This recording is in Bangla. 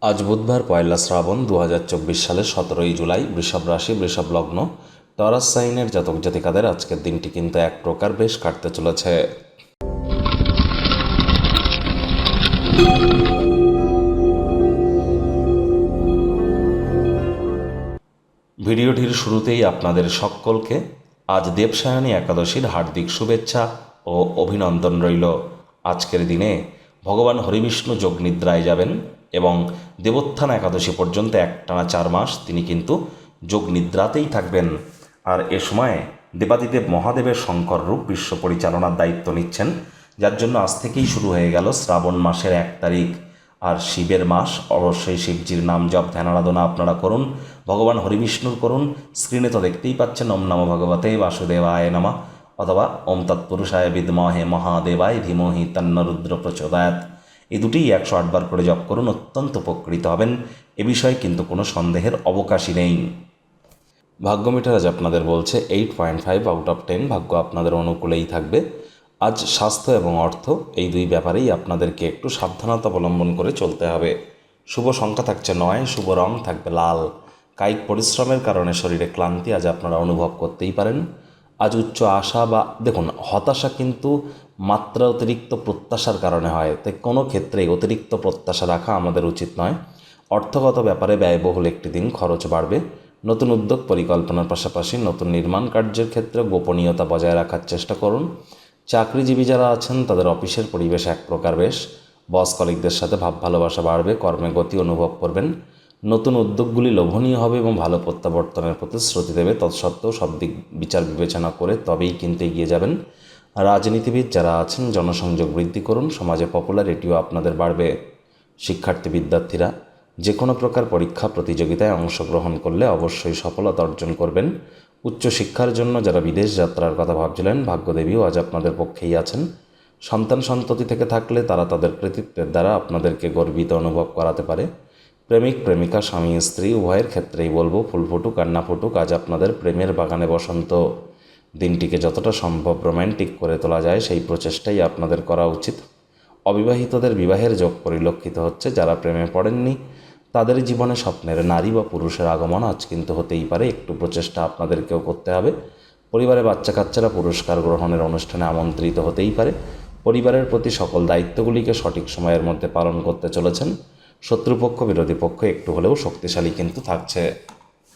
আজ বুধবার পয়লা শ্রাবণ 2024 সালের 17ই জুলাই। বৃষভ রাশি, বৃষভ লগ্ন, টরাস সাইনের জাতক জাতিকাদের আজকের দিনটি কিন্তু এক প্রকার বেশ কাটতে চলেছে। ভিডিওটির শুরুতেই আপনাদের সকলকে আজ দেবসায়নী একাদশীর হার্দিক শুভেচ্ছা ও অভিনন্দন রইল। আজকের দিনে ভগবান হরিবিষ্ণু যোগ নিদ্রায় যাবেন এবং দেবোত্থান একাদশী পর্যন্ত একটানা 4 মাস তিনি কিন্তু যোগ নিদ্রাতেই থাকবেন। আর এ সময়ে দেবাদিদেব মহাদেবের শঙ্কর রূপ বিশ্ব পরিচালনার দায়িত্ব নিচ্ছেন, যার জন্য আজ থেকেই শুরু হয়ে গেল শ্রাবণ মাসের 1 তারিখ। আর শিবের মাস, অবশ্যই শিবজির নাম জপ ধ্যান আরাধনা আপনারা করুন, ভগবান হরিবিষ্ণুর করুন। স্ক্রিনে তো দেখতেই পাচ্ছেন ওম নমো ভগবতে বাসুদেবায় নমঃ অথবা ওম তৎপুরুষায় বিদ্মহে মহাদেবায় ধীমহি তন্ন রুদ্র প্রচোদয়াৎ। এই দুটিই 108 বার করে জপ করুন, অত্যন্ত উপকৃত হবেন। এ বিষয়ে কিন্তু কোনো সন্দেহের অবকাশই নেই। ভাগ্য মিটার আজ আপনাদের বলছে 8.5 আউট অফ 10, ভাগ্য আপনাদের অনুকূলেই থাকবে। আজ স্বাস্থ্য এবং অর্থ এই দুই ব্যাপারেই আপনাদেরকে একটু সাবধানতা অবলম্বন করে চলতে হবে। শুভ সংখ্যা থাকছে 9, শুভ রং থাকবে লাল। কায়িক পরিশ্রমের কারণে শরীরে ক্লান্তি আজ আপনারা অনুভব করতেই পারেন। আজ উচ্চ আশা বা দেখুন, হতাশা কিন্তু মাত্রা অতিরিক্ত প্রত্যাশার কারণে হয়, তাই কোনো ক্ষেত্রেই অতিরিক্ত প্রত্যাশা রাখা আমাদের উচিত নয়। অর্থগত ব্যাপারে ব্যয়বহুল একটি দিন, খরচ বাড়বে। নতুন উদ্যোগ পরিকল্পনার পাশাপাশি নতুন নির্মাণ কার্যের ক্ষেত্রে গোপনীয়তা বজায় রাখার চেষ্টা করুন। চাকরিজীবী যারা আছেন তাদের অফিসের পরিবেশ এক প্রকার বেশ। বস কলিগদের সাথে ভাব ভালোবাসা বাড়বে, কর্মে গতি অনুভব করবেন। নতুন উদ্যোগগুলি লোভনীয় হবে এবং ভালো প্রত্যাবর্তনের প্রতিশ্রুতি দেবে। তৎসত্ত্বেও সব দিক বিচার বিবেচনা করে তবেই কিন্তু এগিয়ে যাবেন। রাজনীতিবিদ যারা আছেন জনসংযোগ বৃদ্ধি করুন, সমাজে পপুলারিটিও আপনাদের বাড়বে। শিক্ষার্থী বিদ্যার্থীরা যে কোনো প্রকার পরীক্ষা প্রতিযোগিতায় অংশগ্রহণ করলে অবশ্যই সফলতা অর্জন করবেন। উচ্চশিক্ষার জন্য যারা বিদেশ যাত্রার কথা ভাবছিলেন, ভাগ্যদেবীও আজ আপনাদের পক্ষেই আছেন। সন্তান সন্ততি থেকে থাকলে তারা তাদের কৃতিত্বের দ্বারা আপনাদেরকে গর্বিত অনুভব করাতে পারে। প্রেমিক প্রেমিকা, স্বামী স্ত্রী উভয়ের ক্ষেত্রেই বলবো ফুল ফুটুক আর না ফুটুক, আজ আপনাদের প্রেমের বাগানে বসন্ত। দিনটিকে যতটা সম্ভব রোম্যান্টিক করে তোলা যায় সেই প্রচেষ্টাই আপনাদের করা উচিত। অবিবাহিতদের বিবাহের যোগ পরিলক্ষিত হচ্ছে। যারা প্রেমে পড়েননি তাদের জীবনে স্বপ্নের নারী বা পুরুষের আগমন আজ কিন্তু হতেই পারে। একটু প্রচেষ্টা আপনাদেরকেও করতে হবে। পরিবারে বাচ্চা কাচ্চারা পুরস্কার গ্রহণের অনুষ্ঠানে আমন্ত্রিত হতেই পারে। পরিবারের প্রতি সকল দায়িত্বগুলিকে সঠিক সময়ের মধ্যে পালন করতে চলেছেন। শত্রুপক্ষ বিরোধী পক্ষ একটু হলেও শক্তিশালী কিন্তু থাকছে।